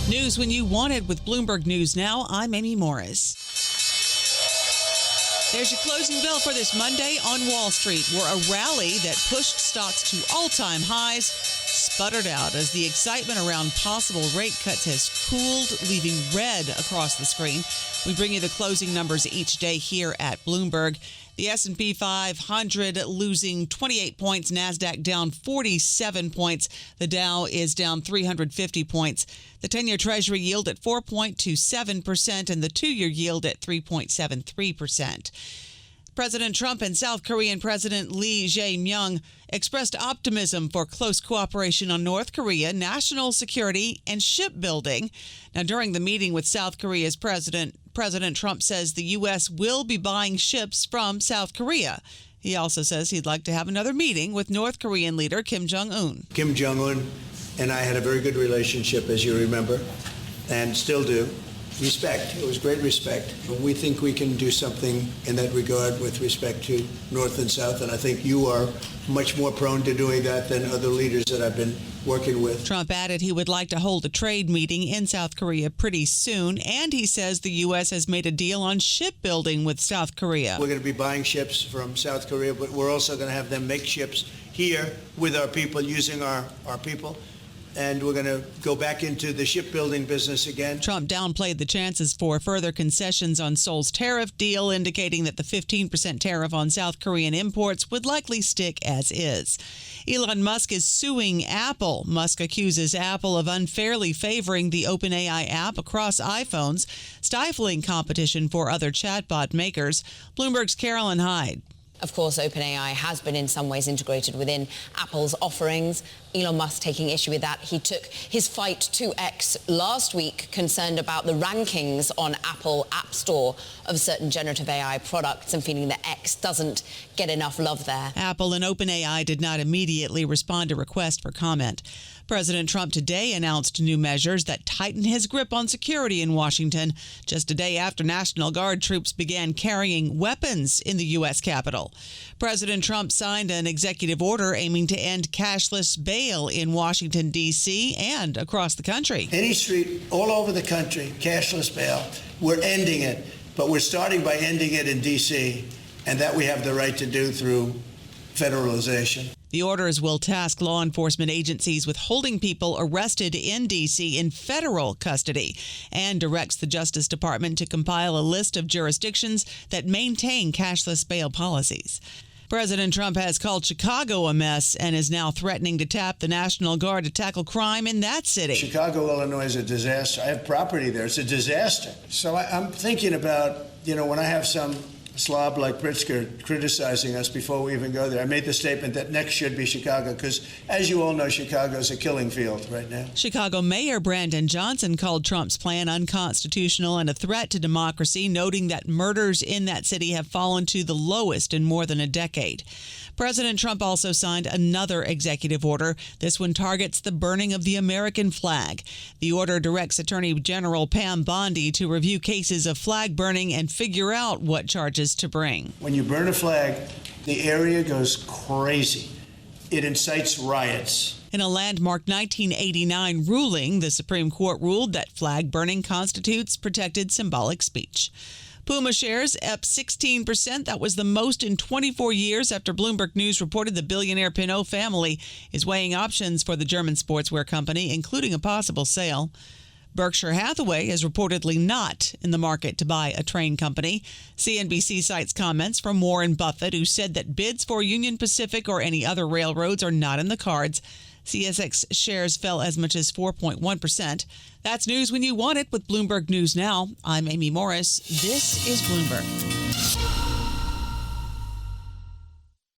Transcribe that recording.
News when you want it with Bloomberg News Now. I'm Amy Morris. There's your closing bell for this Monday on Wall Street, where a rally that pushed stocks to all-time highs sputtered out as the excitement around possible rate cuts has cooled, leaving red across the screen. We bring you the closing numbers each day here at Bloomberg. The S&P 500 losing 28 points, NASDAQ down 47 points. The Dow is down 350 points. The 10-year Treasury yield at 4.27% and the 2-year yield at 3.73%. President Trump and South Korean President Lee Jae-myung expressed optimism for close cooperation on North Korea, national security, and shipbuilding. Now, during the meeting with South Korea's President Trump says the U.S. will be buying ships from South Korea. He also says he'd like to have another meeting with North Korean leader Kim Jong-un. Kim Jong-un and I had a very good relationship, as you remember, and still do. Respect. It was great respect. We think we can do something in that regard with respect to North and South, and I think you are much more prone to doing that than other leaders that I've been working with. Trump added he would like to hold a trade meeting in South Korea pretty soon, and he says the U.S. has made a deal on shipbuilding with South Korea. We're going to be buying ships from South Korea, but we're also going to have them make ships here with our people, using our people. And we're going to go back into the shipbuilding business again. Trump downplayed the chances for further concessions on Seoul's tariff deal, indicating that the 15% tariff on South Korean imports would likely stick as is. Elon Musk is suing Apple. Musk accuses Apple of unfairly favoring the OpenAI app across iPhones, stifling competition for other chatbot makers. Bloomberg's Carolyn Hyde. Of course, OpenAI has been in some ways integrated within Apple's offerings. Elon Musk taking issue with that. He took his fight to X last week, concerned about the rankings on Apple App Store of certain generative AI products and feeling that X doesn't get enough love there. Apple and OpenAI did not immediately respond to requests for comment. President Trump today announced new measures that tighten his grip on security in Washington, just a day after National Guard troops began carrying weapons in the U.S. Capitol. President Trump signed an executive order aiming to end cashless bail in Washington, D.C. and across the country. Any street all over the country, cashless bail, we're ending it. But we're starting by ending it in D.C., and that we have the right to do through federalization. The orders will task law enforcement agencies with holding people arrested in D.C. in federal custody and directs the Justice Department to compile a list of jurisdictions that maintain cashless bail policies. President Trump has called Chicago a mess and is now threatening to tap the National Guard to tackle crime in that city. Chicago, Illinois is a disaster. I have property there. It's a disaster. So I'm thinking about, when I have some slob like Pritzker criticizing us before we even go there, I made the statement that next should be Chicago because, as you all know, Chicago is a killing field right now. Chicago Mayor Brandon Johnson called Trump's plan unconstitutional and a threat to democracy, noting that murders in that city have fallen to the lowest in more than a decade. President Trump also signed another executive order. This one targets the burning of the American flag. The order directs Attorney General Pam Bondi to review cases of flag burning and figure out what charges to bring. When you burn a flag, the area goes crazy. It incites riots. In a landmark 1989 ruling, the Supreme Court ruled that flag burning constitutes protected symbolic speech. Puma shares up 16%. That was the most in 24 years after Bloomberg News reported the billionaire Pinot family is weighing options for the German sportswear company, including a possible sale. Berkshire Hathaway is reportedly not in the market to buy a train company. CNBC cites comments from Warren Buffett, who said that bids for Union Pacific or any other railroads are not in the cards. CSX shares fell as much as 4.1%. That's news when you want it with Bloomberg News Now. I'm Amy Morris. This is Bloomberg.